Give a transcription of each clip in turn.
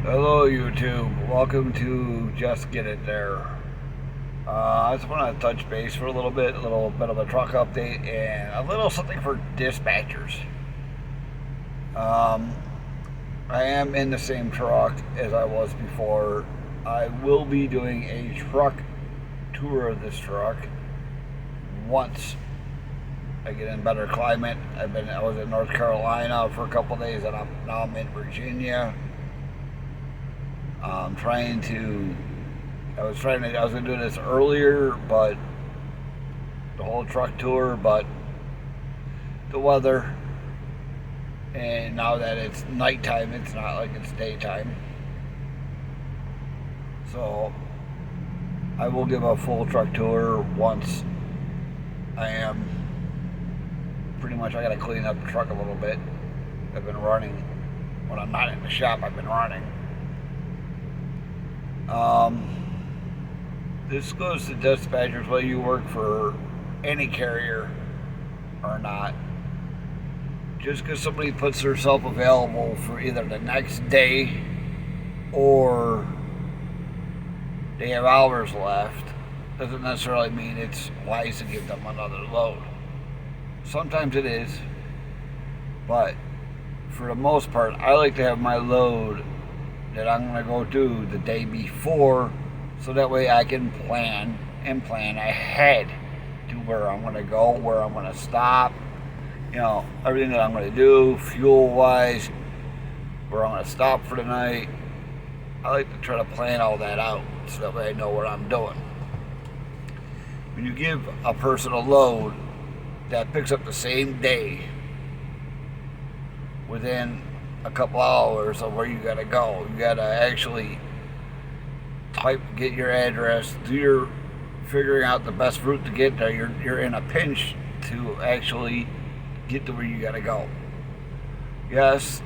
Hello YouTube, welcome to Just Get It There. I just want to touch base for a little bit of a truck update and a little something for dispatchers. I am in the same truck as I was before. I will be doing a truck tour of this truck once I get in better climate. I was in North Carolina for a couple days and now I'm in Virginia. I was going to do this earlier, but the whole truck tour, but the weather, and now that it's nighttime, it's not like it's daytime. So I will give a full truck tour once I got to clean up the truck a little bit. I've been running. When I'm not in the shop, I've been running. This goes to dispatchers, whether you work for any carrier or not. Just because somebody puts themselves available for either the next day or they have hours left doesn't necessarily mean it's wise to give them another load. Sometimes it is, but for the most part, I like to have my load that I'm going to go do the day before, so that way I can plan ahead to where I'm going to go, where I'm going to stop, everything that I'm going to do, fuel-wise, where I'm going to stop for the night. I like to try to plan all that out, so that way I know what I'm doing. When you give a person a load that picks up the same day, within a couple hours of where you gotta go, you gotta actually get your address, do your figuring out the best route to get there. You're in a pinch to actually get to where you gotta go. Yes,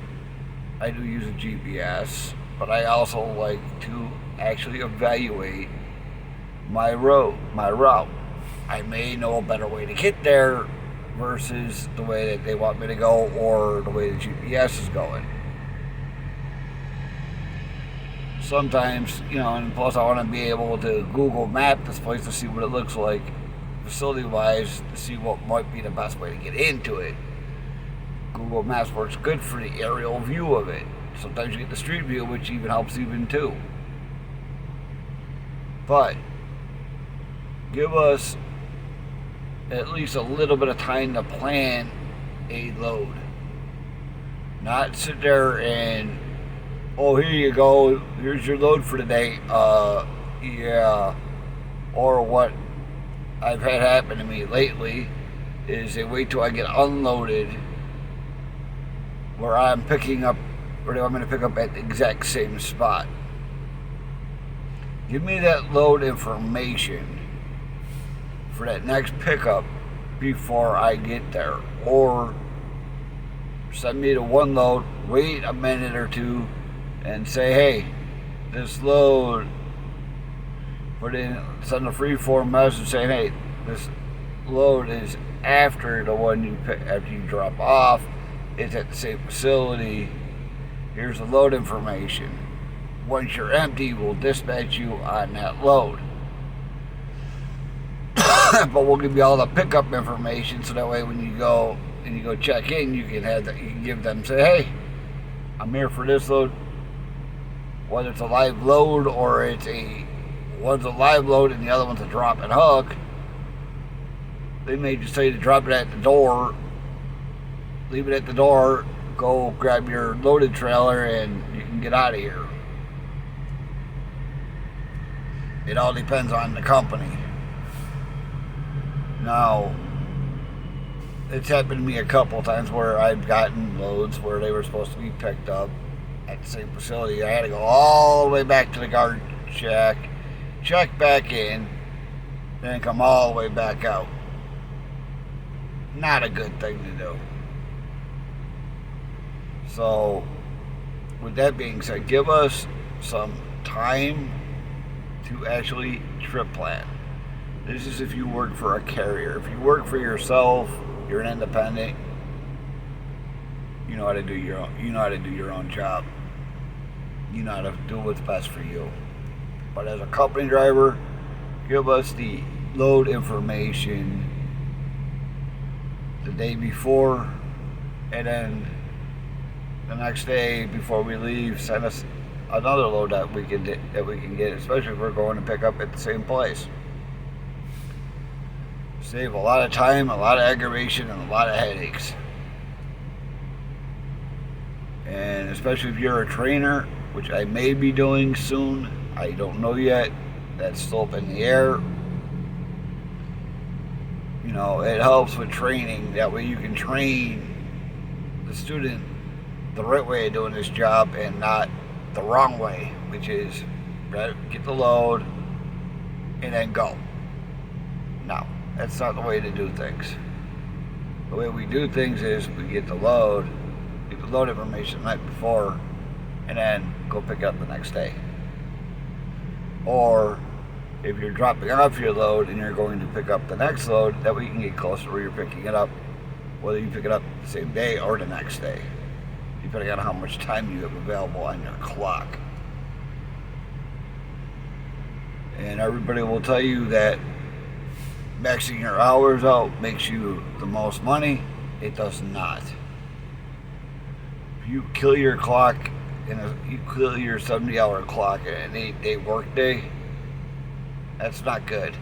I do use a GPS, but I also like to actually evaluate my route. I may know a better way to get there versus the way that they want me to go or the way the GPS is going. Sometimes, and plus I want to be able to Google map this place to see what it looks like facility-wise, to see what might be the best way to get into it. Google Maps works good for the aerial view of it. Sometimes you get the street view, which even helps even too. But give us at least a little bit of time to plan a load. Not sit there and, oh, here you go, here's your load for today. Yeah. Or what I've had happen to me lately is they wait till I get unloaded where I'm picking up, or I'm going to pick up at the exact same spot. Give me that load information for that next pickup before I get there, or send me to one load, wait a minute or two and say, hey, this load, send a free form message saying, hey, this load is after the one you pick, after you drop off, it's at the same facility, here's the load information. Once you're empty, we'll dispatch you on that load. But we'll give you all the pickup information, so that way when you go check in, you can give them, say, hey, I'm here for this load. Whether it's a live load or one's a live load and the other one's a drop and hook, they may just say to drop it at the door, leave it at the door, go grab your loaded trailer and you can get out of here. It all depends on the company. Now, it's happened to me a couple times where I've gotten loads where they were supposed to be picked up at the same facility. I had to go all the way back to the guard shack, check back in, then come all the way back out. Not a good thing to do. So, with that being said, give us some time to actually trip plan. This is if you work for a carrier. If you work for yourself, you're an independent, you know how to do your own job. you know how to do what's best for you. But as a company driver, give us the load information the day before, and then the next day before we leave, send us another load that we can get, especially if we're going to pick up at the same place. Save a lot of time, a lot of aggravation, and a lot of headaches. And especially if you're a trainer, which I may be doing soon, I don't know yet. That's still up in the air. You know, it helps with training. That way you can train the student the right way of doing this job and not the wrong way, which is get the load and then go. No, that's not the way to do things. The way we do things is we get the load information the night before, and then go pick it up the next day. Or if you're dropping off your load and you're going to pick up the next load, that way you can get closer to where you're picking it up, whether you pick it up the same day or the next day, depending on how much time you have available on your clock. And everybody will tell you that maxing your hours out makes you the most money. It does not. If you kill your clock you kill your 70-hour clock in an 8-day workday, that's not good.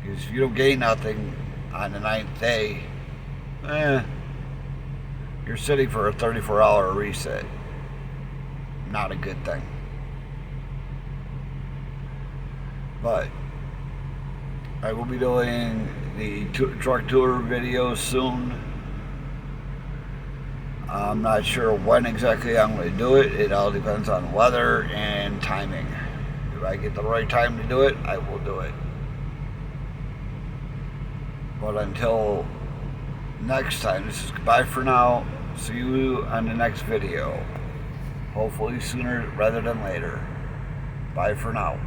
Because if you don't gain nothing on the 9th day, you're sitting for a 34-hour reset. Not a good thing. But I will be doing the truck tour videos soon. I'm not sure when exactly I'm going to do it. It all depends on weather and timing. If I get the right time to do it, I will do it. But until next time, this is goodbye for now. See you on the next video. Hopefully sooner rather than later. Bye for now.